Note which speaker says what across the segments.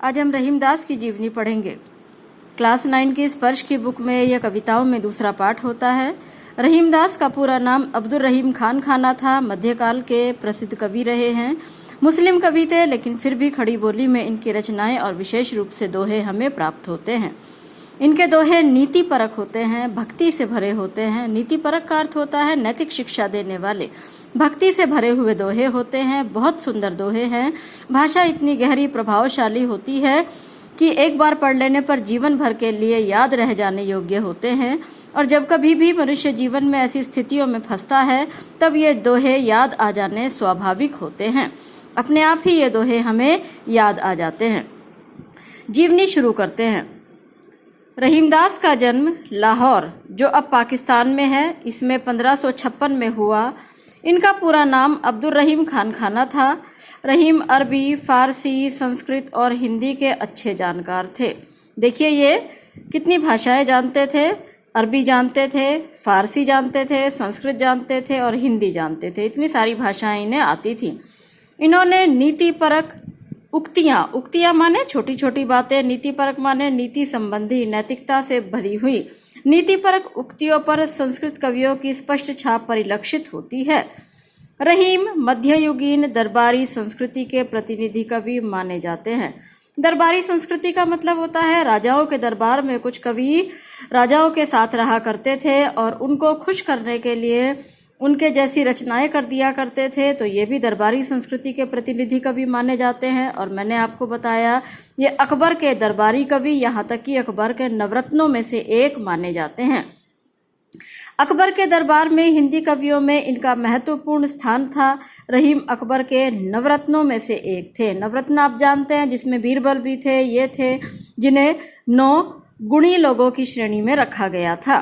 Speaker 1: आज हम रहीमदास की जीवनी पढ़ेंगे। क्लास 9 की स्पर्श की बुक में यह कविताओं में दूसरा पाठ होता है। रहीमदास का पूरा नाम अब्दुल रहीम खान खाना था। मध्यकाल के प्रसिद्ध कवि रहे हैं। मुस्लिम कवि थे, लेकिन फिर भी खड़ी बोली में इनकी रचनाएं और विशेष रूप से दोहे हमें प्राप्त होते हैं। इनके दोहे नीति परक होते हैं, भक्ति से भरे होते हैं। नीति परक का अर्थ होता है नैतिक शिक्षा देने वाले। भक्ति से भरे हुए दोहे होते हैं। बहुत सुंदर दोहे हैं। भाषा इतनी गहरी प्रभावशाली होती है कि एक बार पढ़ लेने पर जीवन भर के लिए याद रह जाने योग्य होते हैं। और जब कभी भी मनुष्य जीवन में ऐसी स्थितियों में फंसता है, तब ये दोहे याद आ जाने स्वाभाविक होते हैं। अपने आप ही ये दोहे हमें याद आ जाते हैं। जीवनी शुरू करते हैं। रहीमदास का जन्म लाहौर, जो अब पाकिस्तान में है, इसमें 1556 में हुआ। इनका पूरा नाम अब्दुल रहीम खान खाना था। रहीम अरबी, फारसी, संस्कृत और हिंदी के अच्छे जानकार थे। देखिए ये कितनी भाषाएं जानते थे। अरबी जानते थे, फारसी जानते थे, संस्कृत जानते थे और हिंदी जानते थे। इतनी सारी भाषाएं इन्हें आती थी। इन्होंने नीति परक उक्तियां माने छोटी छोटी बातें, नीति परक माने नीति संबंधी, नैतिकता से भरी हुई। नीति परक उक्तियों पर संस्कृत कवियों की स्पष्ट छाप परिलक्षित होती है। रहीम मध्ययुगीन दरबारी संस्कृति के प्रतिनिधि कवि माने जाते हैं। दरबारी संस्कृति का मतलब होता है राजाओं के दरबार में कुछ कवि राजाओं के साथ रहा करते थे और उनको खुश करने के लिए उनके जैसी रचनाएं कर दिया करते थे। तो ये भी दरबारी संस्कृति के प्रतिनिधि कवि माने जाते हैं। और मैंने आपको बताया ये अकबर के दरबारी कवि, यहाँ तक कि अकबर के नवरत्नों में से एक माने जाते हैं। अकबर के दरबार में हिंदी कवियों में इनका महत्वपूर्ण स्थान था। रहीम अकबर के नवरत्नों में से एक थे। नवरत्न आप जानते हैं, जिसमें बीरबल भी थे। ये थे जिन्हें 9 गुणी लोगों की श्रेणी में रखा गया था।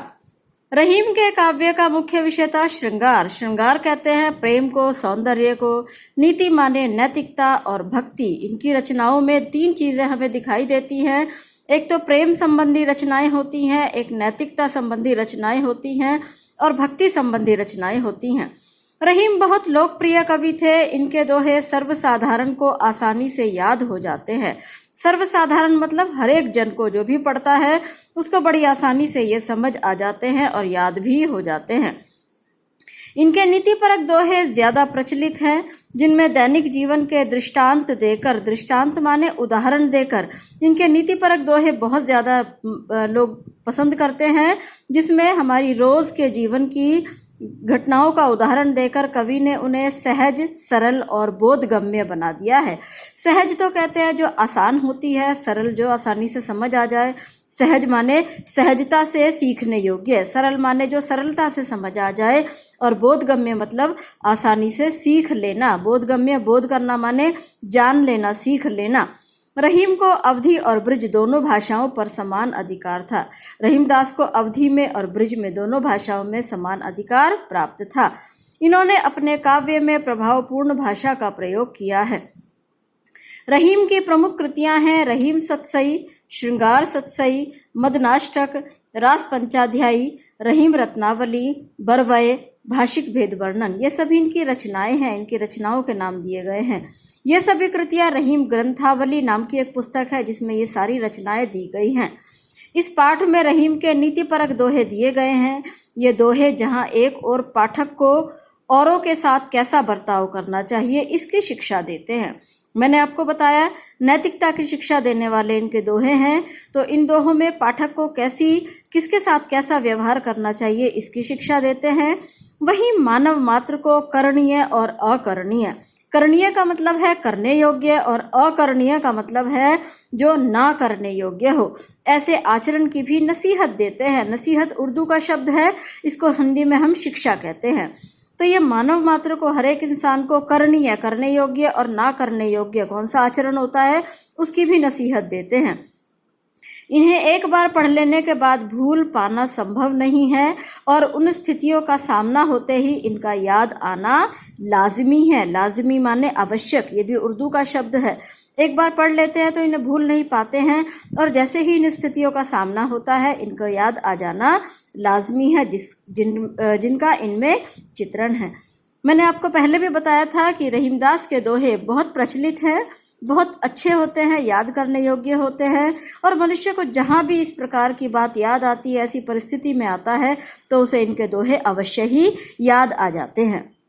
Speaker 1: रहीम के काव्य का मुख्य विषय था श्रृंगार। श्रृंगार कहते हैं प्रेम को, सौंदर्य को। नीति माने नैतिकता और भक्ति। इनकी रचनाओं में 3 चीजें हमें दिखाई देती हैं। एक तो प्रेम संबंधी रचनाएं होती हैं, एक नैतिकता संबंधी रचनाएं होती हैं और भक्ति संबंधी रचनाएं होती हैं। रहीम बहुत लोकप्रिय कवि थे। इनके दोहे सर्वसाधारण को आसानी से याद हो जाते हैं। सर्वसाधारण मतलब हर एक जन को, जो भी पढ़ता है उसको बड़ी आसानी से ये समझ आ जाते हैं और याद भी हो जाते हैं। इनके नीतिपरक दोहे ज्यादा प्रचलित हैं, जिनमें दैनिक जीवन के दृष्टांत देकर, दृष्टांत माने उदाहरण देकर, इनके नीतिपरक दोहे बहुत ज्यादा लोग पसंद करते हैं, जिसमें हमारी रोज के जीवन की घटनाओं का उदाहरण देकर कवि ने उन्हें सहज, सरल और बोधगम्य बना दिया है। सहज तो कहते हैं जो आसान होती है, सरल जो आसानी से समझ आ जाए। सहज माने सहजता से सीखने योग्य, सरल माने जो सरलता से समझ आ जाए, और बोधगम्य मतलब आसानी से सीख लेना। बोधगम्य, बोध करना माने जान लेना, सीख लेना। रहीम को अवधी और ब्रिज दोनों भाषाओं पर समान अधिकार था। रहीमदास को अवधी में और ब्रिज में दोनों भाषाओं में समान अधिकार प्राप्त था। इन्होंने अपने काव्य में प्रभावपूर्ण भाषा का प्रयोग किया है। रहीम की प्रमुख कृतियां हैं रहीम सतसई, श्रृंगार सतसई, मदनाष्टक, रास पंचाध्यायी, रहीम रत्नावली, बरवय, भाषिक भेद वर्णन। ये सभी इनकी रचनाएं हैं। इनकी रचनाओं के नाम दिए गए हैं। ये सभी कृतियां रहीम ग्रंथावली नाम की एक पुस्तक है, जिसमें ये सारी रचनाएं दी गई हैं। इस पाठ में रहीम के नीतिपरक दोहे दिए गए हैं। ये दोहे जहां एक और पाठक को औरों के साथ कैसा बर्ताव करना चाहिए, इसकी शिक्षा देते हैं। मैंने आपको बताया नैतिकता की शिक्षा देने वाले इनके दोहे हैं। तो इन दोहों में पाठक को किसके साथ कैसा व्यवहार करना चाहिए, इसकी शिक्षा देते हैं। वहीं मानव मात्र को करणीय और अकरणीय, करणीय का मतलब है करने योग्य और अकरणीय का मतलब है जो ना करने योग्य हो, ऐसे आचरण की भी नसीहत देते हैं। नसीहत उर्दू का शब्द है, इसको हिंदी में हम शिक्षा कहते हैं। तो ये मानव मात्र को, हर एक इंसान को करणीय, करने योग्य और ना करने योग्य कौन सा आचरण होता है, उसकी भी नसीहत देते हैं। इन्हें एक बार पढ़ लेने के बाद भूल पाना संभव नहीं है और उन स्थितियों का सामना होते ही इनका याद आना लाजिमी है। लाजिमी माने आवश्यक, ये भी उर्दू का शब्द है। एक बार पढ़ लेते हैं तो इन्हें भूल नहीं पाते हैं और जैसे ही इन स्थितियों का सामना होता है इनको याद आ जाना लाजमी है, जिनका इनमें चित्रण है। मैंने आपको पहले भी बताया था कि रहीमदास के दोहे बहुत प्रचलित हैं बहुत अच्छे होते हैं, याद करने योग्य होते हैं और मनुष्य को जहां भी इस प्रकार की बात याद आती है, ऐसी परिस्थिति में आता है तो उसे इनके दोहे अवश्य ही याद आ जाते हैं।